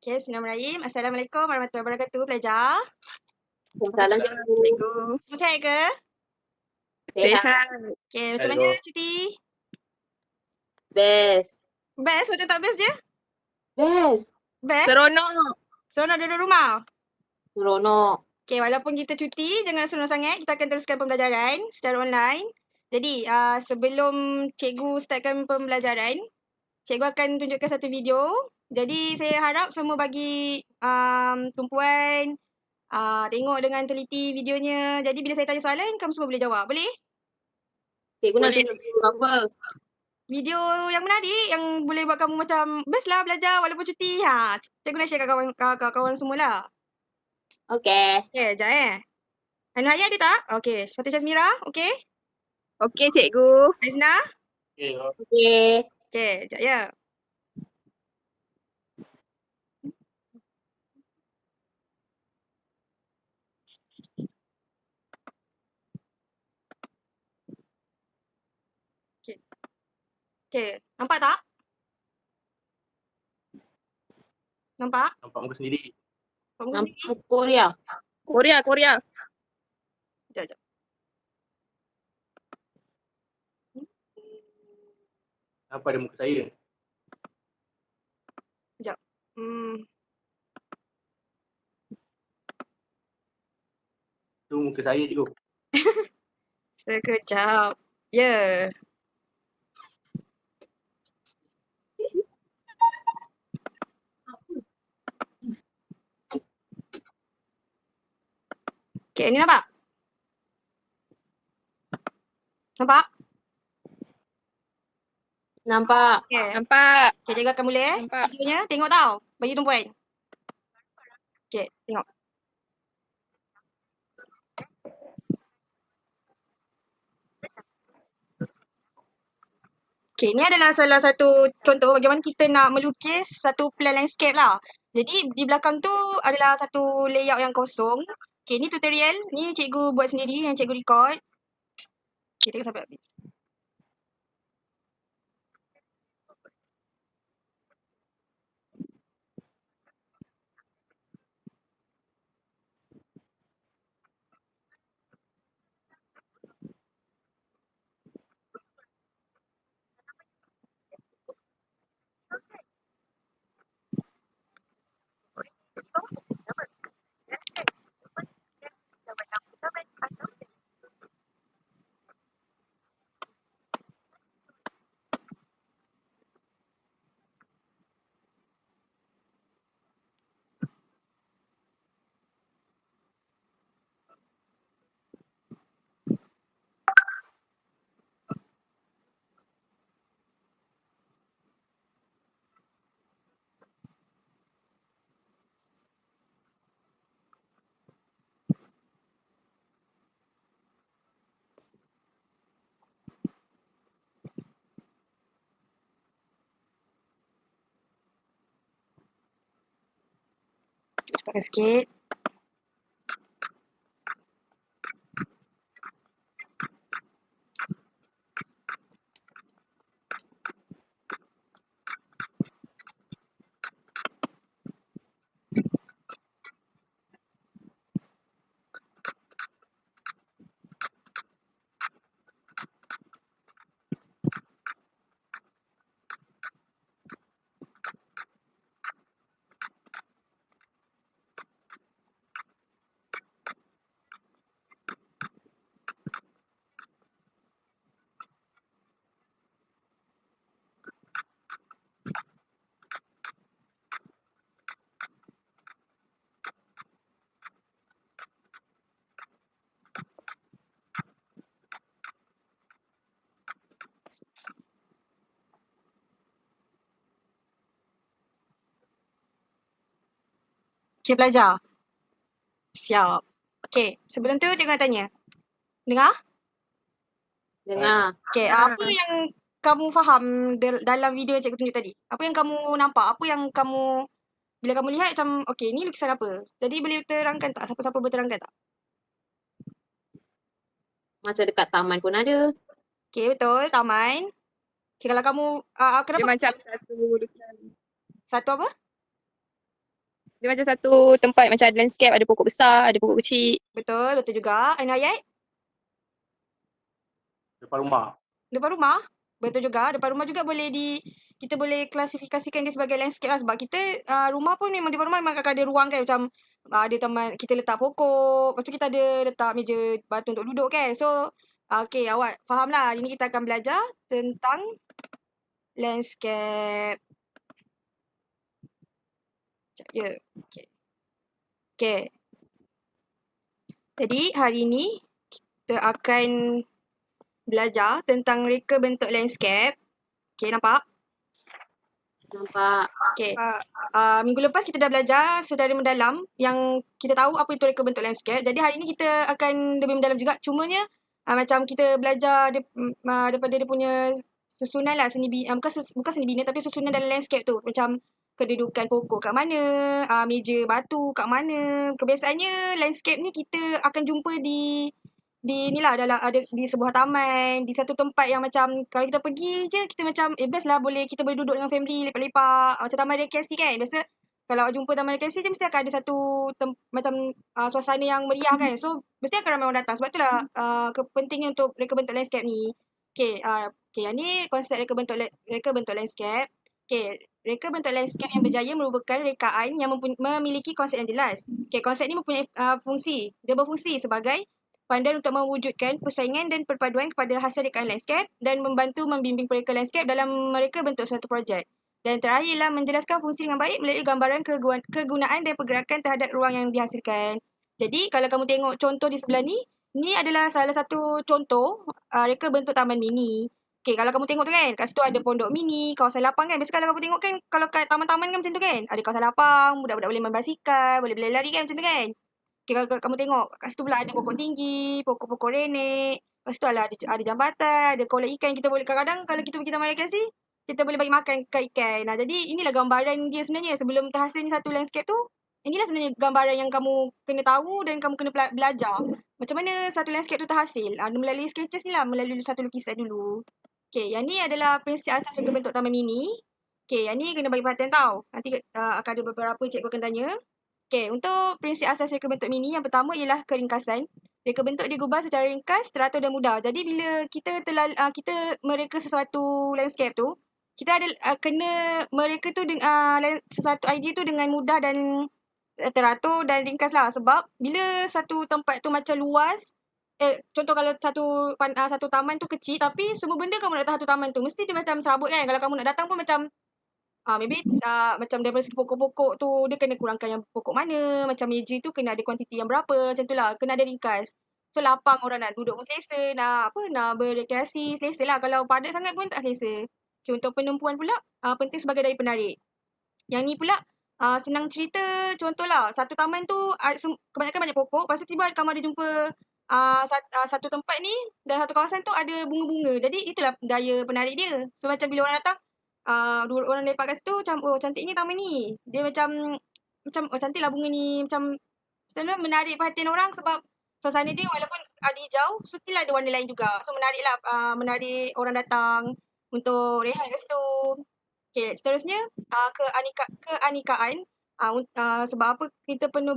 Okay, Bismillahirrahmanirrahim. Assalamualaikum warahmatullahi wabarakatuh, pelajar. Salam cikgu. Semua sihat ke? Sehat. Okay, macam mana cuti? Best. Best macam tak best je? Best. Best? Seronok. Seronok duduk rumah? Seronok. Okay, walaupun kita cuti, jangan seronok sangat. Kita akan teruskan pembelajaran secara online. Jadi, sebelum cikgu startkan pembelajaran, cikgu akan tunjukkan satu video. Jadi, saya harap semua bagi tumpuan, tengok dengan teliti videonya. Jadi, bila saya tanya soalan, kamu semua boleh jawab. Boleh? Cikgu nak tunjuk apa? Video yang menarik, yang boleh buat kamu macam best lah belajar walaupun cuti. Cikgu nak share kat kawan-kawan semualah. Okey. Okay, sekejap Anaya ada tak? Okay, Fatisha Azmira, okay? Okey, cikgu. Azna? Okey. Okay, sekejap ya. Okay, nampak tak? Nampak? Nampak muka sendiri. Nampak muka sendiri? Nampak Korea. Korea. Sekejap. Apa ada muka saya? Tu muka saya cikgu. Sekejap. Ya. Okay, ni nampak? Nampak? Nampak. Okay. Nampak. Okay, cikgu akan mula Nampak. videonya. Tengok tau. Bagi tumpuan. Okay, tengok. Okay, ni adalah salah satu contoh bagaimana kita nak melukis satu plan landscape lah. Jadi di belakang tu adalah satu layout yang kosong. Okay, ni tutorial. Ni cikgu buat sendiri yang cikgu record. Okay, tengok sampai habis. Cepatkan sikit. Okay, pelajar. Siap. Okay, sebelum tu cikgu nak tanya. Dengar? Dengar. Okay, apa yang kamu faham dalam video yang cikgu tunjuk tadi? Apa yang kamu nampak? Apa yang kamu, bila kamu lihat macam, okay, ni lukisan apa? Jadi boleh terangkan tak? Siapa-siapa boleh terangkan tak? Macam dekat taman pun ada. Okay, betul. Taman. Okay, kalau kamu, Dia kenapa? macam satu lukisan. Satu apa? Dia macam satu tempat macam ada landscape, ada pokok besar, ada pokok kecil. Betul, betul juga. Aina Ayat, Depan rumah. depan rumah. Betul juga. Depan rumah juga kita boleh klasifikasikan dia sebagai landscape lah. Sebab kita rumah pun memang depan rumah memang akan ada ruang kan. Macam ada taman, kita letak pokok. Lepas tu kita ada letak meja batu untuk duduk kan. So, okay awak faham lah. Hari ni kita akan belajar tentang landscape. Sekejap, ya. Okay. Okay. Jadi hari ni kita akan belajar tentang reka bentuk landscape. Okay, nampak? Nampak. Okay. Minggu lepas kita dah belajar secara mendalam yang kita tahu apa itu reka bentuk landscape. Jadi hari ni kita akan lebih mendalam juga. Cumanya macam kita belajar daripada dia punya susunan lah, bukan seni bina tapi susunan dalam landscape tu. Macam kedudukan pokok kat mana, meja batu kat mana. Kebiasaannya landscape ni kita akan jumpa di inilah ada di sebuah taman, di satu tempat yang macam kalau kita pergi je kita macam best lah kita boleh duduk dengan family lepak-lepak macam taman rekreasi kan. Biasa kalau awak jumpa taman rekreasi je mesti akan ada satu macam suasana yang meriah kan. So mesti akan ramai orang datang. Sebab itulah kepentingan untuk reka bentuk landscape ni. Okay, yang ni konsep reka bentuk landscape. Okay, reka bentuk landscape yang berjaya merupakan rekaan yang memiliki konsep yang jelas. Okay, konsep ni mempunyai fungsi. Dia berfungsi sebagai panduan untuk mewujudkan persaingan dan perpaduan kepada hasil rekaan landscape dan membantu membimbing pereka landscape dalam mereka bentuk suatu projek. Dan terakhirlah menjelaskan fungsi dengan baik melalui gambaran kegunaan dan pergerakan terhadap ruang yang dihasilkan. Jadi kalau kamu tengok contoh di sebelah ni adalah salah satu contoh reka bentuk taman mini. Okay, kalau kamu tengok tu kan, kat situ ada pondok mini, kawasan lapang kan. Biasa kalau kamu tengok kan, kalau kat taman-taman kan macam tu kan. Ada kawasan lapang, budak-budak boleh main basikal, boleh berlari kan macam tu kan. Okay, kalau kamu tengok kat situ pula ada pokok tinggi, pokok-pokok renek. Lepas tu ada jambatan, ada kolam ikan. Kita boleh kadang-kadang kalau kita pergi taman rekreasi, kita boleh bagi makan kat ikan. Jadi inilah gambaran dia sebenarnya sebelum terhasilnya satu landscape tu. Inilah sebenarnya gambaran yang kamu kena tahu dan kamu kena belajar. Macam mana satu landscape tu terhasil. Melalui sketches ni lah, melalui satu lukisan dulu. Okay, yang ni adalah prinsip asas reka bentuk taman mini. Okay, yang ni kena bagi perhatian tau. Nanti akan ada beberapa cikgu akan tanya. Okay, untuk prinsip asas reka bentuk mini yang pertama ialah keringkasan. Reka bentuk digubah secara ringkas, teratur dan mudah. Jadi bila kita mereka sesuatu landscape tu, kita ada kena mereka tu sesuatu idea tu dengan mudah dan teratur dan ringkas lah. Sebab bila satu tempat tu macam luas, contoh kalau satu taman tu kecil tapi semua benda kamu nak datang satu taman tu, mesti dia macam serabut kan. Kalau kamu nak datang pun macam maybe macam daripada segi pokok-pokok tu dia kena kurangkan yang pokok mana, macam meja tu kena ada kuantiti yang berapa, macam tu lah, kena ada ringkas. So lapang orang nak duduk pun selesa, nak berrekreasi selesa lah. Kalau padat sangat pun tak selesa. Okay, untuk penumpuan pula penting sebagai daya penarik. Yang ni pula senang cerita, contohlah satu taman tu kebanyakan banyak pokok, lepas tu tiba kamu ada jumpa satu tempat ni dan satu kawasan tu ada bunga-bunga. Jadi itulah daya penarik dia. So macam bila orang datang dua orang lepak kat situ macam cantiknya taman ni. Dia macam cantiklah bunga ni, macam sebenarnya menarik perhatian orang sebab suasana dia walaupun ada hijau, still ada warna lain juga. So menarik orang datang untuk rehat kat situ. Okay, seterusnya keanikaan. Sebab apa kita perlu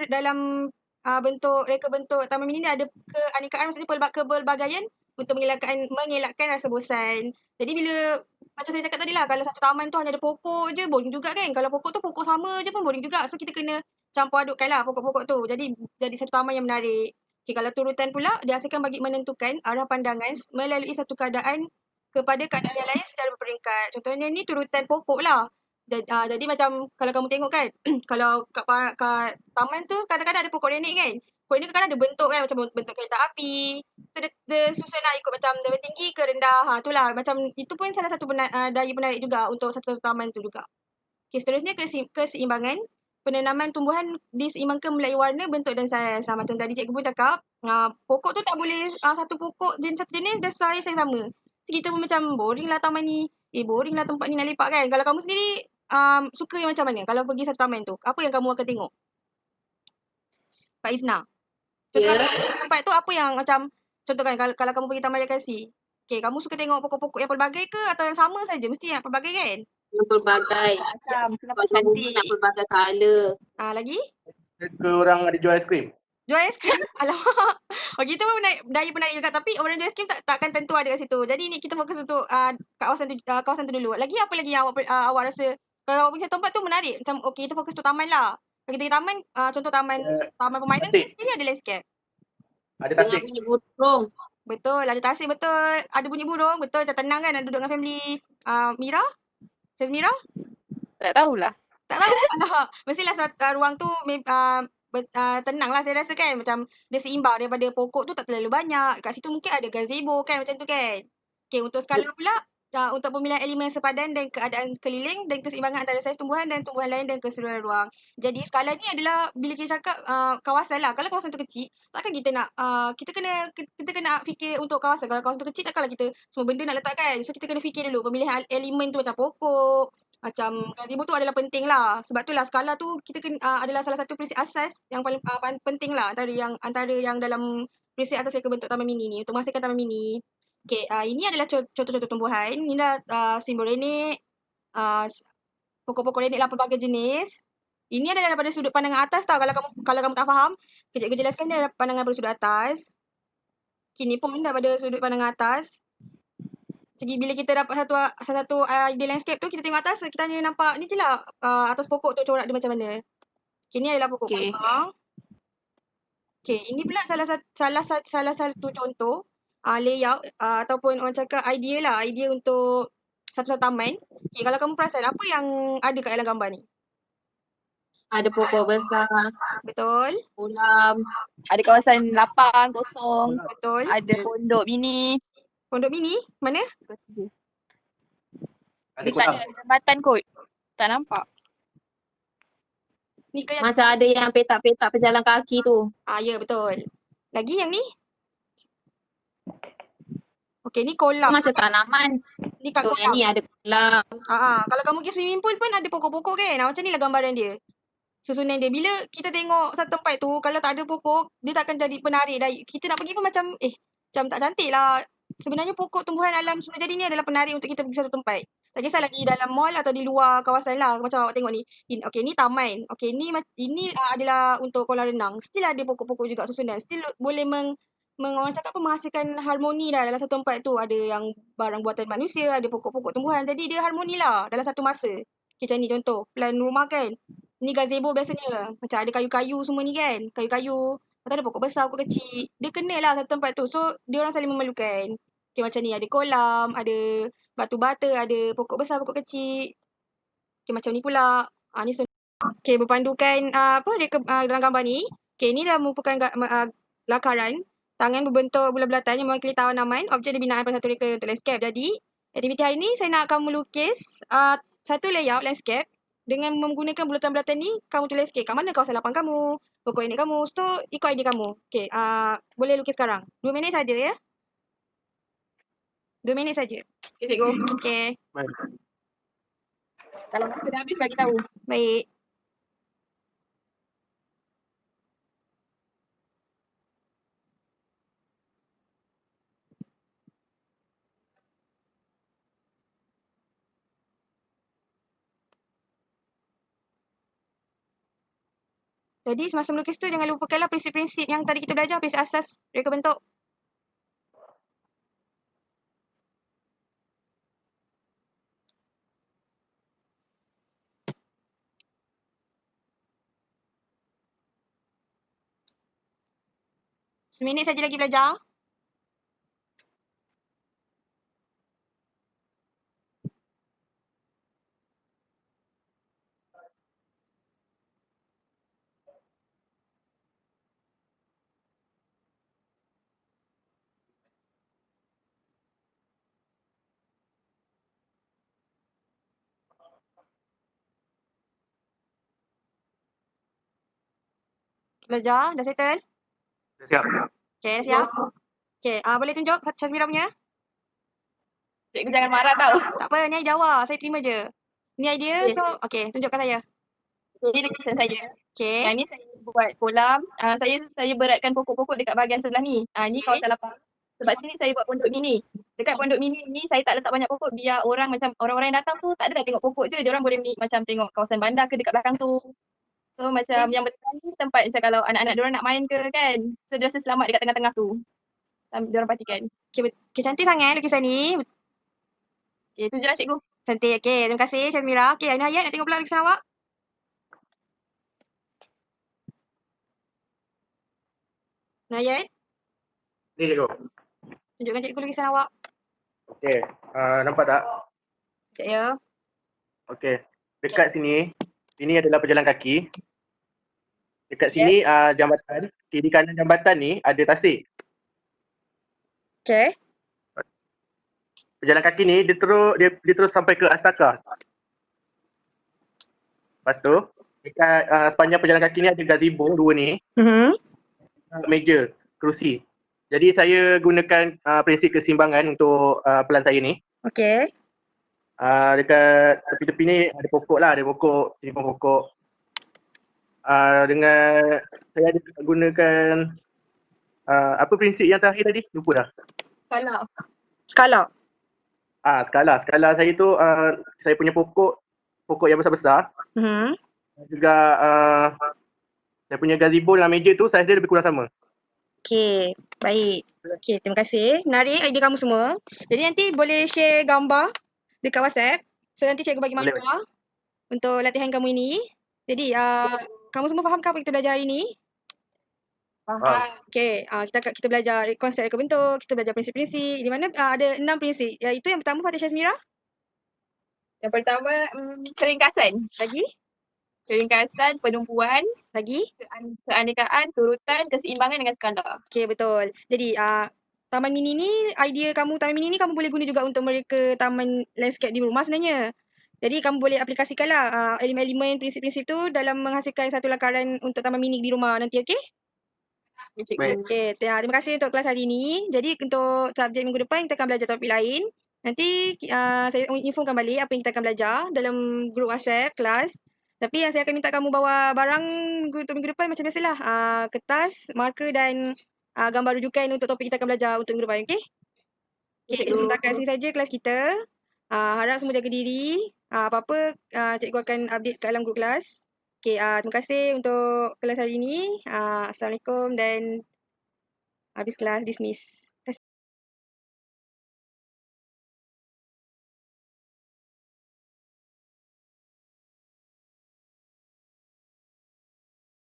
dalam reka bentuk taman mini ni ada keanikaan, maksudnya kepelbagaian untuk mengelakkan rasa bosan. Jadi bila macam saya cakap tadi lah, kalau satu taman tu hanya ada pokok je, boring juga kan. Kalau pokok tu pokok sama je pun boring juga. So kita kena campur adukkan lah pokok-pokok tu. Jadi satu taman yang menarik. Okay, kalau turutan pula dihasilkan bagi menentukan arah pandangan melalui satu keadaan kepada keadaan yang lain secara berperingkat. Contohnya ni turutan pokok lah. Jadi macam kalau kamu tengok kan, kalau kat taman tu kadang-kadang ada pokok renek kan. Pokok renek kadang-kadang ada bentuk kan, macam bentuk kereta api. So dia susun lah ikut macam dari tinggi ke rendah. Itulah macam itu pun salah satu daya penarik juga untuk satu taman tu juga. Okay, seterusnya keseimbangan. Penanaman tumbuhan diseimbangkan melalui warna, bentuk dan saiz. Macam tadi cikgu pun cakap, pokok tu tak boleh satu pokok satu jenis dan saiz yang sama. So, kita pun macam boring lah taman ni. Boring lah tempat ni nak lepak kan. Kalau kamu sendiri suka yang macam mana? Kalau pergi satu taman tu, apa yang kamu akan tengok? Pak Izna. Contoh tempat tu apa yang macam, contoh kan kalau kamu pergi taman rekreasi. Okay, kamu suka tengok pokok-pokok yang pelbagai ke atau yang sama saja? Mesti yang pelbagai kan? Yang pelbagai. Macam nampak Sebab bunga nak cantik. pelbagai colour. Lagi? Ke orang ada jual aiskrim. Jual aiskrim? Alamak. Okey, itu pun daya penarik juga. Tapi orang jual aiskrim takkan tentu ada kat situ. Jadi ni kita fokus untuk kawasan tu dulu. Lagi apa lagi yang awak rasa kalau awak pergi satu tempat tu menarik? Macam okey, kita fokus tu taman lah. Kalau kita pergi taman, contoh taman permainan tu tasik. sendiri ada landscape. Ada Dengan tasik. bunyi burung. Betul, ada tasik betul. Ada bunyi burung, betul. Macam tenang kan, ada duduk dengan family Mira. Sis Mira? Tak tahulah. Tak tahu. Alah, mestilah ruang tu tenang lah saya rasa kan. Macam dia seimbang daripada pokok tu tak terlalu banyak. Kat situ mungkin ada gazebo kan macam tu kan. Okay, untuk skala pula, untuk pemilihan elemen sepadan dan keadaan sekeliling dan keseimbangan antara saiz tumbuhan dan tumbuhan lain dan keseluruhan ruang. Jadi skala ni adalah bila kita cakap kawasan lah. Kalau kawasan tu kecil, takkan kita nak, kita kena fikir untuk kawasan. Kalau kawasan tu kecil, takkanlah kita semua benda nak letak kan. So kita kena fikir dulu pemilihan elemen tu macam pokok, macam gazebo tu adalah penting lah. Sebab tu lah skala tu kita adalah salah satu prinsip asas yang paling penting lah antara yang dalam prinsip asas reka bentuk taman mini ni untuk menghasilkan taman mini. Okay, ini adalah contoh-contoh tumbuhan. Ini dah simbol renek, pokok-pokok renek lah pelbagai jenis. Ini adalah daripada sudut pandangan atas tau. Kalau kamu tak faham, kejap aku jelaskan dia pandangan daripada sudut atas. Kini pun daripada sudut pandangan atas. Segi bila kita dapat satu idea landscape tu, kita tengok atas, kita hanya nampak ni je lah atas pokok tu corak dia macam mana. Okay, ni adalah pokok palma. Okay, ini pula salah satu contoh layout ataupun orang cakap idea untuk satu taman. Okay, kalau kamu perasan, apa yang ada kat dalam gambar ni? Ada pokok besar, Betul? kolam. Ada kawasan lapang, kosong. Betul? Ada pondok mini. Pondok mini? Mana? Ada Dia tak kolam. ada jambatan kot. Tak nampak. Ni ke yang Macam ada yang petak-petak pejalan kaki tu. ya betul. Lagi yang ni? Okay, ni kolam. Macam tanaman. Ni kat Tu kolam. yang ni ada kolam. Kalau kamu pergi swimming pool pun ada pokok-pokok kan. Macam ni lah gambaran dia. Susunan dia. Bila kita tengok satu tempat tu, kalau tak ada pokok, dia takkan jadi penarik. Kita nak pergi pun macam tak cantik lah. Sebenarnya pokok tumbuhan alam semula jadi ni adalah penarik untuk kita pergi satu tempat. Tak kisah lagi dalam mall atau di luar kawasan lah. Macam awak tengok ni. Okay, ni taman. Okay, ini adalah untuk kolam renang. Still ada pokok-pokok juga susunan. Still boleh orang cakap apa, menghasilkan harmoni lah dalam satu tempat tu. Ada yang barang buatan manusia, ada pokok-pokok tumbuhan. Jadi dia harmoni lah dalam satu masa. Okay, macam ni contoh. Plan rumah kan. Ni gazebo biasanya. Macam ada kayu-kayu semua ni kan. Kayu-kayu. Lepas tu ada pokok besar, pokok kecil. Dia kena lah satu tempat tu. So, dia orang saling memerlukan. Okay, macam ni. Ada kolam, ada batu bata, ada pokok besar, pokok kecil. Okay, macam ni pula. Ni okay, berpandukan dalam gambar ni. Okay, ni dah merupakan lakaran. Tangan berbentuk bulat-bulatan yang mewakili tanaman. Objek dibinaan pada satu reka untuk landscape. Jadi, aktiviti hari ni saya nak kamu melukis satu layout landscape. Dengan menggunakan bulatan-bulatan ni, kamu tulis kat mana kawasan lapang kamu, pokok renek kamu. So, ikut idea kamu. Okay, boleh lukis sekarang. 2 minit saja ya. 2 minit saja. Okay, cikgu. Okay, Baik. Kalau masa dah habis bagi tahu. baik. Jadi semasa melukis tu jangan lupakanlah prinsip-prinsip yang tadi kita belajar, prinsip asas reka bentuk. Seminit saja lagi belajar. Belajar, dah settle? Dah siap. Okay, dah siap? Okay, boleh tunjuk Syazmira punya? Cikgu jangan marah tau. Tak apa, ni idea awak. Saya terima je. Ni idea, Okay. so okay, tunjukkan saya. Ini lukisan saya. Okay. Yang ni saya buat kolam. Saya beratkan pokok-pokok dekat bahagian sebelah ni. Ni Okay. kawasan lapang. Sebab sini saya buat pondok mini. Dekat pondok mini ni saya tak letak banyak pokok biar orang macam orang-orang yang datang tu tak adalah tengok pokok je. Dia orang boleh macam tengok kawasan bandar ke dekat belakang tu. So macam yang betul ni tempat macam kalau anak-anak dia orang nak main ke kan. So dia rasa selamat dekat tengah-tengah tu. Dia orang patikan. Okay, cantik sangat lukisan ni. Okay, tu je lah cikgu. Cantik. Okay, terima kasih Syazmira. Okay, Aina Hayat nak tengok pula lukisan awak. Aina Hayat, Ni cikgu. tunjukkan cikgu lukisan awak. Okey. Nampak tak? Sekejap ya. Okey. Dekat sini, ini adalah pejalan kaki. Dekat sini jambatan. Kiri kanan jambatan ni ada tasik. Okay. Pejalan kaki ni dia terus sampai ke Astaka. Lepas tu, dekat sepanjang pejalan kaki ni ada gazebo dua ni. Meja, kerusi. Jadi saya gunakan prinsip keseimbangan untuk pelan saya ni. Okay. Dekat tepi-tepi ni ada pokok lah, ada pokok, sini pun pokok. Dengan saya ada gunakan apa prinsip yang terakhir tadi? Lupa dah. Skala. Skala saya tu saya punya pokok yang besar-besar. Juga saya punya gazebo dalam meja tu saiz dia lebih kurang sama. Okay, baik. Okay, terima kasih. Menarik idea kamu semua. Jadi nanti boleh share gambar dekat WhatsApp. So nanti cikgu bagi Boleh. markah untuk latihan kamu ini. Jadi kamu semua faham ke apa yang kita belajar hari ni? Faham. Okay, kita belajar konsep reka bentuk, kita belajar prinsip-prinsip. Di mana ada 6 prinsip. Iaitu yang pertama Fatih Syazmira. Yang pertama keringkasan. Lagi? Keringkasan, penumpuan, Lagi? keanekaan, turutan, keseimbangan dengan skala. Okay, betul. Jadi taman mini ni, idea kamu taman mini ni kamu boleh guna juga untuk mereka taman landscape di rumah sebenarnya. Jadi kamu boleh aplikasikanlah elemen-elemen prinsip-prinsip tu dalam menghasilkan satu lakaran untuk taman mini di rumah nanti, okey? Ya, cikgu. Baik. Okey, terima kasih untuk kelas hari ini. Jadi untuk subjek minggu depan kita akan belajar topik lain. Nanti saya infokan balik apa yang kita akan belajar dalam grup WhatsApp kelas. Tapi yang saya akan minta kamu bawa barang untuk minggu depan macam biasalah. Kertas, marker dan gambar rujukan untuk topik kita akan belajar untuk minggu depan, okey? Okey, setakat sini saja kelas kita. Harap semua jaga diri. Apa-apa cikgu akan update kat dalam grup kelas. Okey, terima kasih untuk kelas hari ini. Assalamualaikum dan habis kelas dismiss.